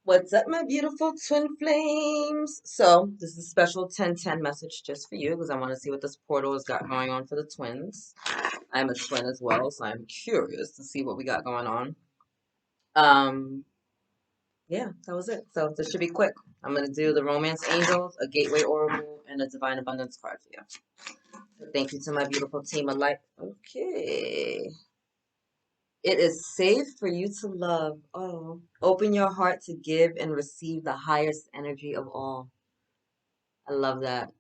What's up, my beautiful twin flames? So, this is a special 1010 message just for you because I want to see what this portal has got going on for the twins. I'm a twin as well, so I'm curious to see what we got going on. Yeah, that was it. So, this should be quick. I'm going to do the Romance Angels, a Gateway Oracle, and a Divine Abundance card for you. So thank you to my beautiful team of light. Okay. It is safe for you to love. Oh, open your heart to give and receive the highest energy of all. I love that.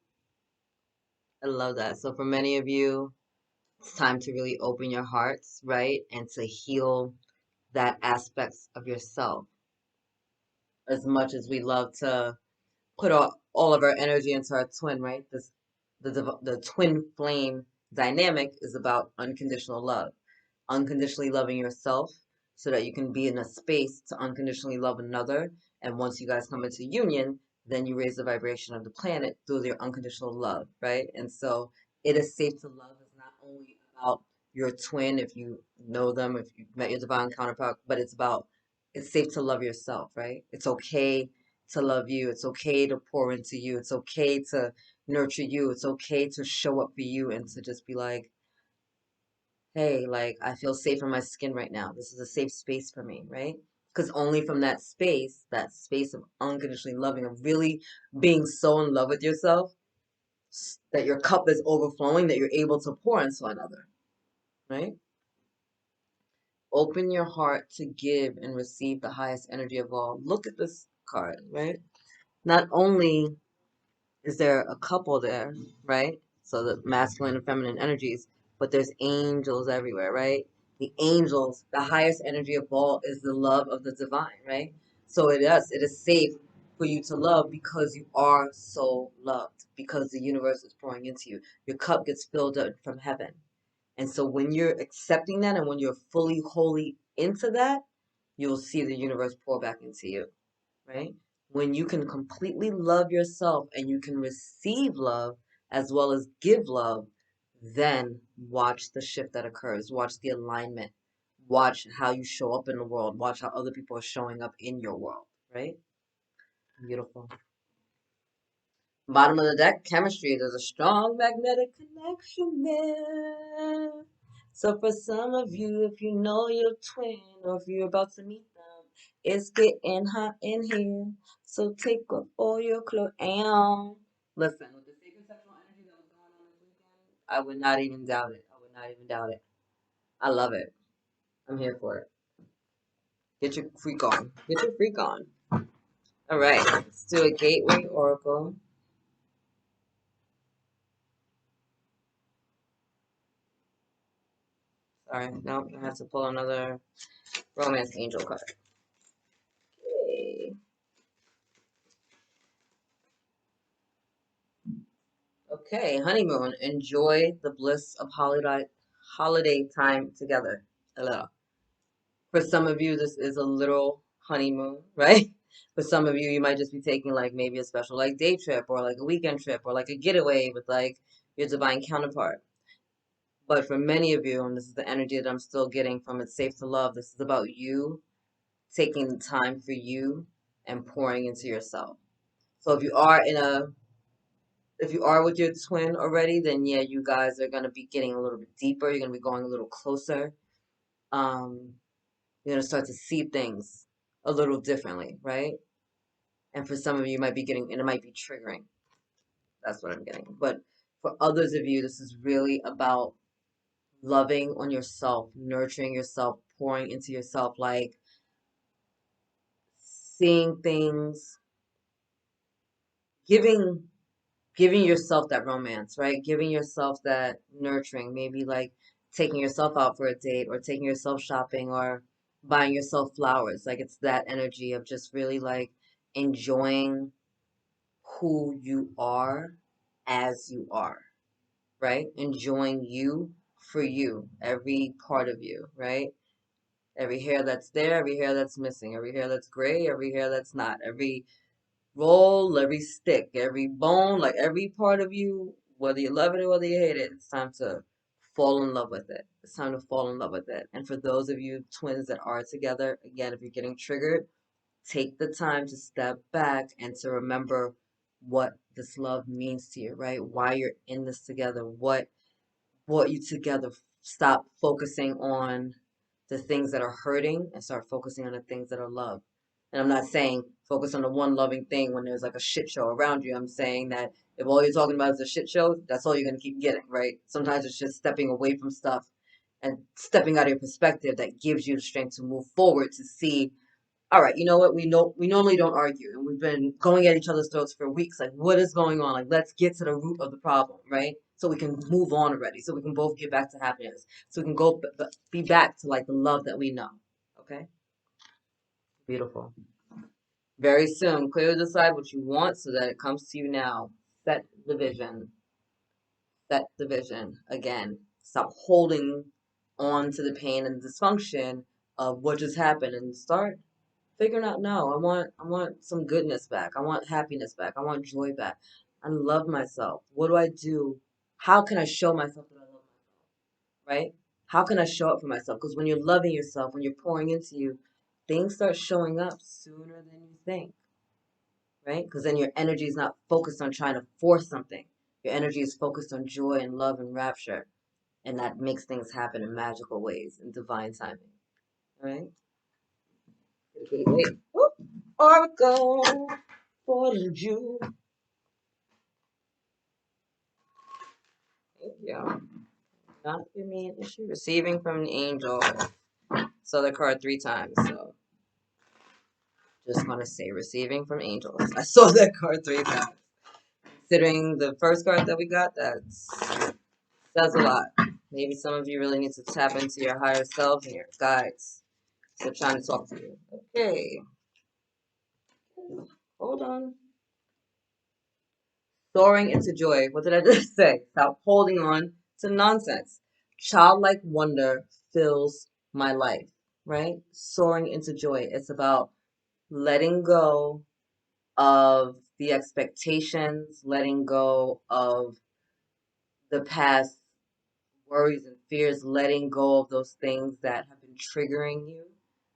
I love that. So for many of you, it's time to really open your hearts, right? And to heal that aspects of yourself. As much as we love to put all of our energy into our twin, right? The twin flame dynamic is about unconditional love. Unconditionally loving yourself so that you can be in a space to unconditionally love another. And once you guys come into union, then you raise the vibration of the planet through your unconditional love, right? And so it is safe to love is not only about your twin, if you know them, if you've met your divine counterpart, but it's safe to love yourself, right? It's okay to love you. It's okay to pour into you. It's okay to nurture you. It's okay to show up for you and to just be like, hey, like I feel safe in my skin right now. This is a safe space for me, right? Because only from that space of unconditionally loving, of really being so in love with yourself that your cup is overflowing, that you're able to pour into another, right? Open your heart to give and receive the highest energy of all. Look at this card, right? Not only is there a couple there, right? So the masculine and feminine energies, but there's angels everywhere, right? The angels, the highest energy of all is the love of the divine, right? So it is safe for you to love because you are so loved, because the universe is pouring into you. Your cup gets filled up from heaven. And so when you're accepting that and when you're fully, wholly into that, you'll see the universe pour back into you, right? When you can completely love yourself and you can receive love as well as give love, then watch the shift that occurs. Watch the alignment. Watch how you show up in the world. Watch how other people are showing up in your world, right? Beautiful. Bottom of the deck, chemistry. There's a strong magnetic connection there. So for some of you, if you know your twin or if you're about to meet them, it's getting hot in here. So take off all your clothes. And listen, with the sacred sexual energy that was going on this weekend, I would not even doubt it. I would not even doubt it. I love it. I'm here for it. Get your freak on. Get your freak on. All right, let's do a gateway oracle. Sorry, no, I have to pull another romance angel card. Okay. Okay, honeymoon. Enjoy the bliss of holiday time together. Hello. For some of you, this is a little honeymoon, right? For some of you, you might just be taking like maybe a special like day trip or like a weekend trip or like a getaway with like your divine counterpart. But for many of you, and this is the energy that I'm still getting from It's Safe to Love, this is about you taking the time for you and pouring into yourself. So if you are with your twin already, then yeah, you guys are gonna be getting a little bit deeper. You're gonna be going a little closer. Um, you're gonna start to see things a little differently, right? And for some of you, you might be getting, and it might be triggering. That's what I'm getting. But for others of you, this is really about loving on yourself, nurturing yourself, pouring into yourself, like seeing things, giving giving yourself that romance, right? Giving yourself that nurturing, maybe like taking yourself out for a date or taking yourself shopping or buying yourself flowers. Like it's that energy of just really like enjoying who you are as you are, right? Enjoying you for you, every part of you, right? Every hair that's there, every hair that's missing, every hair that's gray, every hair that's not, every Roll every stick, every bone, like every part of you, whether you love it or whether you hate it, it's time to fall in love with it. It's time to fall in love with it. And for those of you twins that are together, again, if you're getting triggered, take the time to step back and to remember what this love means to you, right? Why you're in this together, what brought you together. Stop focusing on the things that are hurting and start focusing on the things that are love. And I'm not saying focus on the one loving thing when there's like a shit show around you. I'm saying that if all you're talking about is a shit show, that's all you're going to keep getting, right? Sometimes it's just stepping away from stuff and stepping out of your perspective that gives you the strength to move forward to see, all right, you know what? We normally don't argue, and we've been going at each other's throats for weeks. Like, what is going on? Like, let's get to the root of the problem, right? So we can move on already. So we can both get back to happiness. So we can go be back to like the love that we know. Okay, beautiful. Very soon, clearly decide what you want so that it comes to you now. Set the vision. Set the vision again. Stop holding on to the pain and dysfunction of what just happened and start figuring out, no, I want some goodness back. I want happiness back. I want joy back. I love myself. What do I do? How can I show myself that I love myself? Right? How can I show up for myself? Because when you're loving yourself, when you're pouring into you, things start showing up sooner than you think. Right? Because then your energy is not focused on trying to force something. Your energy is focused on joy and love and rapture. And that makes things happen in magical ways in divine timing. All right? Wait. Whoop. Oracle for the Jew. Yeah. Not give me an issue. Receiving from an angel. So the card 3 times. So just want to say receiving from angels. I saw that card 3 times. Considering the first card that we got, that says a lot. Maybe some of you really need to tap into your higher self and your guides. So trying to talk to you. Okay. Hold on. Soaring into joy. What did I just say? Stop holding on to nonsense. Childlike wonder fills my life, right? Soaring into joy. It's about letting go of the expectations, letting go of the past worries and fears, letting go of those things that have been triggering you,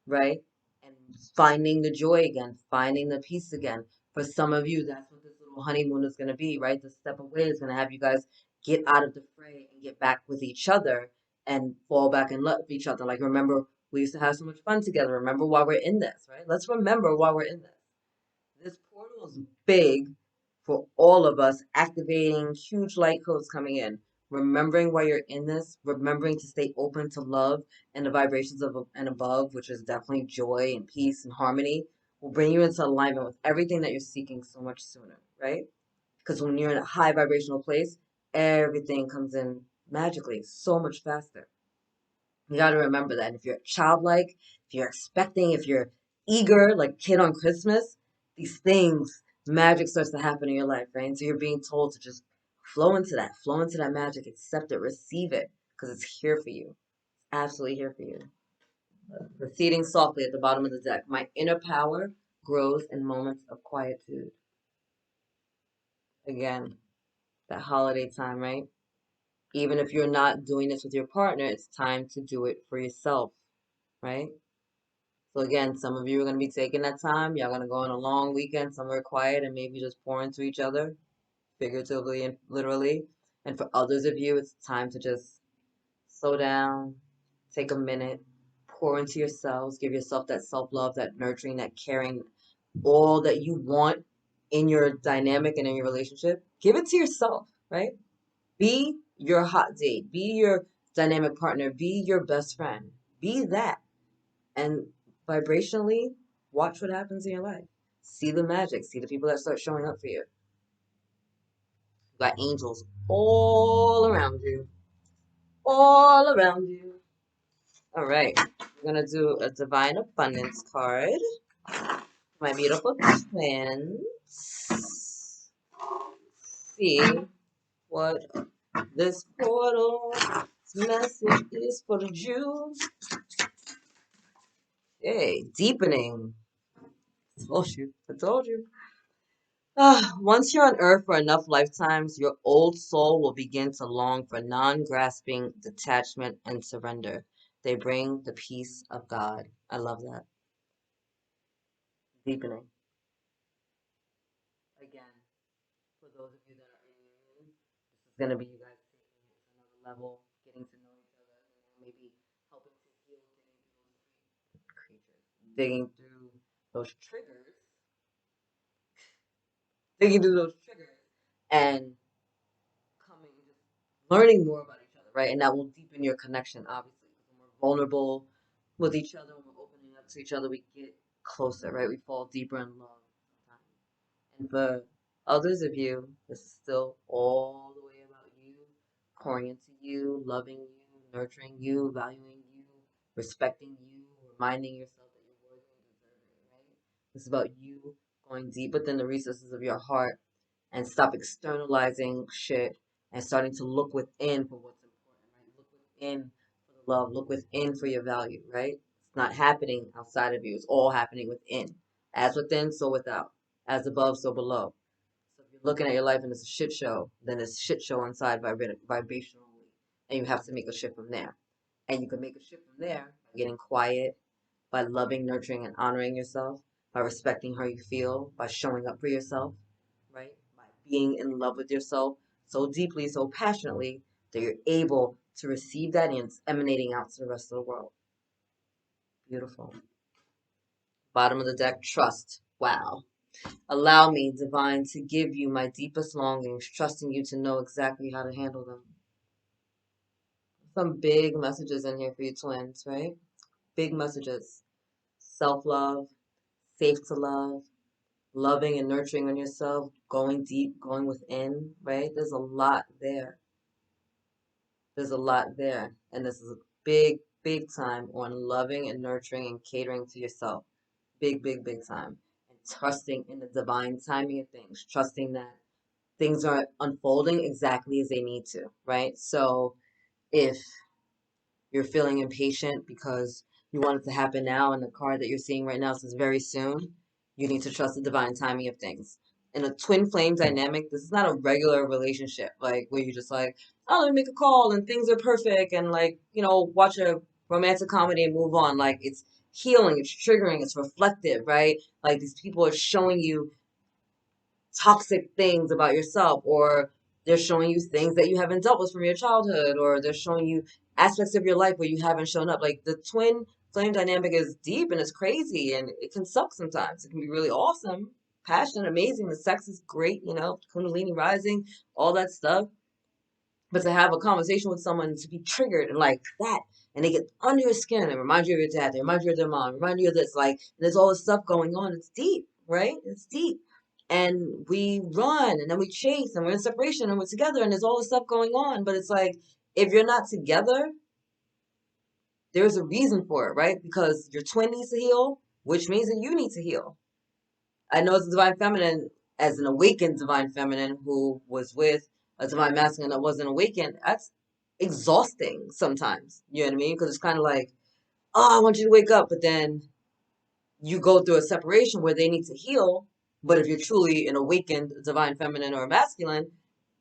right? And finding the joy again, finding the peace again. For some of you, that's what this little honeymoon is going to be, right? The step away is going to have you guys get out of the fray and get back with each other and fall back in love with each other. Like, remember, we used to have so much fun together. Remember why we're in this, right? Let's remember why we're in this. This portal is big for all of us, activating huge light codes coming in. Remembering why you're in this, remembering to stay open to love and the vibrations of and above, which is definitely joy and peace and harmony, will bring you into alignment with everything that you're seeking so much sooner, right? Because when you're in a high vibrational place, everything comes in magically, so much faster. You got to remember that. If you're childlike, if you're expecting, if you're eager, like kid on Christmas, these things, magic starts to happen in your life, right? And so you're being told to just flow into that magic, accept it, receive it, because it's here for you. Absolutely here for you. Proceeding softly at the bottom of the deck. My inner power grows in moments of quietude. Again, that holiday time, right? Even if you're not doing this with your partner, it's time to do it for yourself, right? So again, some of you are going to be taking that time. Y'all going to go on a long weekend somewhere quiet and maybe just pour into each other, figuratively and literally. And for others of you, it's time to just slow down, take a minute, pour into yourselves, give yourself that self-love, that nurturing, that caring, all that you want in your dynamic and in your relationship. Give it to yourself, right? Be your hot date. Be your dynamic partner. Be your best friend. Be that. And vibrationally, watch what happens in your life. See the magic. See the people that start showing up for you. You got angels all around you. All around you. All right. We're going to do a divine abundance card. My beautiful twins. See what this portal message is for the Jews. Hey, deepening. I told you. Once you're on earth for enough lifetimes, your old soul will begin to long for non-grasping detachment and surrender. They bring the peace of God. I love that. Deepening. Again, for those of you that are in union, this is going to be you guys taking it to another level, getting to know each other, maybe helping to heal, digging through those triggers, digging through those triggers, and coming, just learning more about each other, right? And that will deepen your connection, obviously. When we're vulnerable with each other, when we're opening up to each other, we get closer, right? We fall deeper in love sometimes. And for others of you, this is still all the way about you, pouring into you, loving you, nurturing you, valuing you, respecting you, reminding yourself that you're worthy and deserving, right? This is about you going deep within the resources of your heart and stop externalizing shit and starting to look within for what's important, right? Look within for the love, look within for your value, right? It's not happening outside of you, it's all happening within. As within, so without. As above, so below. So if you're looking at your life and it's a shit show, then it's a shit show inside vibrationally. And you have to make a shift from there. And you can make a shift from there by getting quiet, by loving, nurturing, and honoring yourself, by respecting how you feel, by showing up for yourself, right? By being in love with yourself so deeply, so passionately that you're able to receive that and it's emanating out to the rest of the world. Beautiful. Bottom of the deck, trust. Wow. Allow me, divine, to give you my deepest longings, trusting you to know exactly how to handle them. Some big messages in here for you twins, right? Big messages. Self-love, safe to love, loving and nurturing on yourself, going deep, going within, right? There's a lot there. There's a lot there. And this is a big, big time on loving and nurturing and catering to yourself. Big, big, big time. And trusting in the divine timing of things, trusting that things are unfolding exactly as they need to, right? So if you're feeling impatient because you want it to happen now, and the card that you're seeing right now says very soon, you need to trust the divine timing of things. In a twin flame dynamic, this is not a regular relationship, like where you just like, oh, let me make a call and things are perfect and like, watch a romantic comedy and move on. Like it's healing, it's triggering, it's reflective, right? Like these people are showing you toxic things about yourself, or they're showing you things that you haven't dealt with from your childhood, or they're showing you aspects of your life where you haven't shown up. Like the twin flame dynamic is deep and it's crazy and it can suck sometimes. It can be really awesome, passionate, amazing. The sex is great, Kundalini rising, all that stuff. But to have a conversation with someone to be triggered and like that, and they get under your skin and remind you of your dad, they remind you of their mom, remind you of this, like, there's all this stuff going on. It's deep, right? It's deep. And we run and then we chase and we're in separation and we're together and there's all this stuff going on. But it's like, if you're not together, there's a reason for it, right? Because your twin needs to heal, which means that you need to heal. I know it's a divine feminine as an awakened divine feminine who was with a divine masculine that wasn't awakened. That's exhausting sometimes. You know what I mean? Because it's kind of like, oh, I want you to wake up, but then you go through a separation where they need to heal. But if you're truly an awakened divine feminine or a masculine,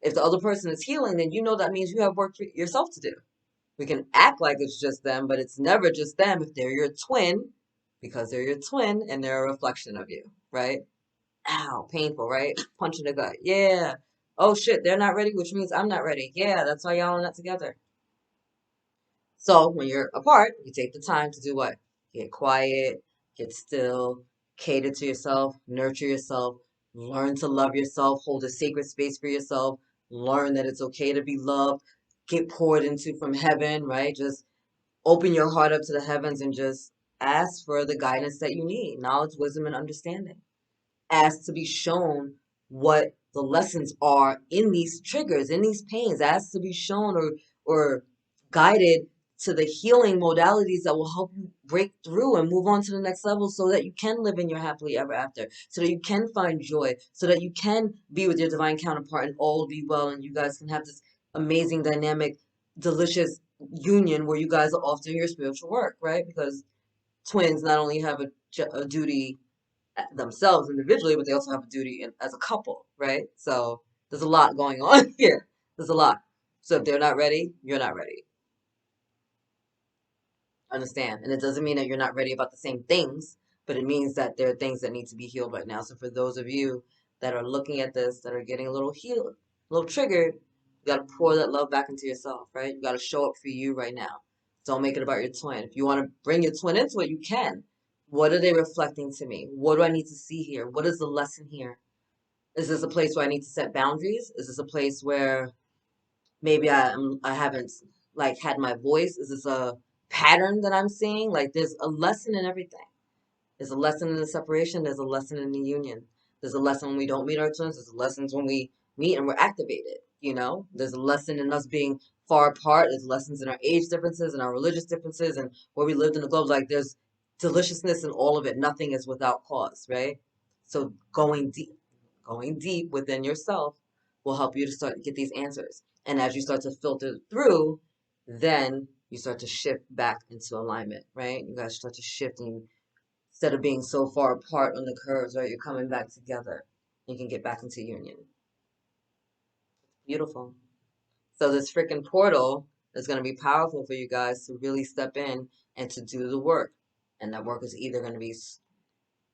if the other person is healing, then you know that means you have work for yourself to do. We can act like it's just them, but it's never just them if they're your twin, because they're your twin and they're a reflection of you, right? Ow, painful, right? Punch in the gut. Yeah. Oh shit, they're not ready, which means I'm not ready. Yeah, that's why y'all are not together. So when you're apart, you take the time to do what? Get quiet, get still, cater to yourself, nurture yourself, learn to love yourself, hold a sacred space for yourself, learn that it's okay to be loved, get poured into from heaven, right? Just open your heart up to the heavens and just ask for the guidance that you need, knowledge, wisdom, and understanding. Ask to be shown what the lessons are in these triggers, in these pains. Ask to be shown or guided to the healing modalities that will help you break through and move on to the next level so that you can live in your happily ever after, so that you can find joy, so that you can be with your divine counterpart and all be well and you guys can have this amazing, dynamic, delicious union where you guys are off doing your spiritual work, right? Because twins not only have a duty themselves individually, but they also have a duty as a couple, right? So there's a lot going on here. There's a lot. So if they're not ready, you're not ready. Understand? And it doesn't mean that you're not ready about the same things, but it means that there are things that need to be healed right now. So for those of you that are looking at this, that are getting a little healed, a little triggered, you got to pour that love back into yourself, right? You got to show up for you right now. Don't make it about your twin. If you want to bring your twin into it, you can. What are they reflecting to me? What do I need to see here? What is the lesson here? Is this a place where I need to set boundaries? Is this a place where maybe I haven't like had my voice? Is this a pattern that I'm seeing? Like there's a lesson in everything. There's a lesson in the separation. There's a lesson in the union. There's a lesson when we don't meet our twins. There's lessons when we meet and we're activated. You know, there's a lesson in us being far apart. There's lessons in our age differences and our religious differences and where we lived in the globe. Like there's deliciousness in all of it. Nothing is without cause, right? So going deep within yourself will help you to start to get these answers. And as you start to filter through, then you start to shift back into alignment, right? You guys start to shift and instead of being so far apart on the curves, right? You're coming back together. You can get back into union. Beautiful. So this freaking portal is going to be powerful for you guys to really step in and to do the work. And that work is either going to be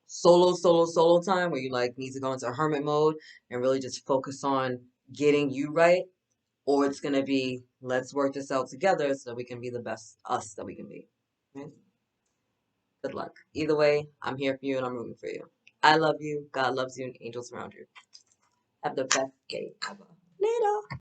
solo time where you like need to go into hermit mode and really just focus on getting you right, or it's going to be let's work this out together so that we can be the best us that we can be. Right? Good luck. Either way, I'm here for you and I'm rooting for you. I love you. God loves you and angels around you. Have the best day ever. Later.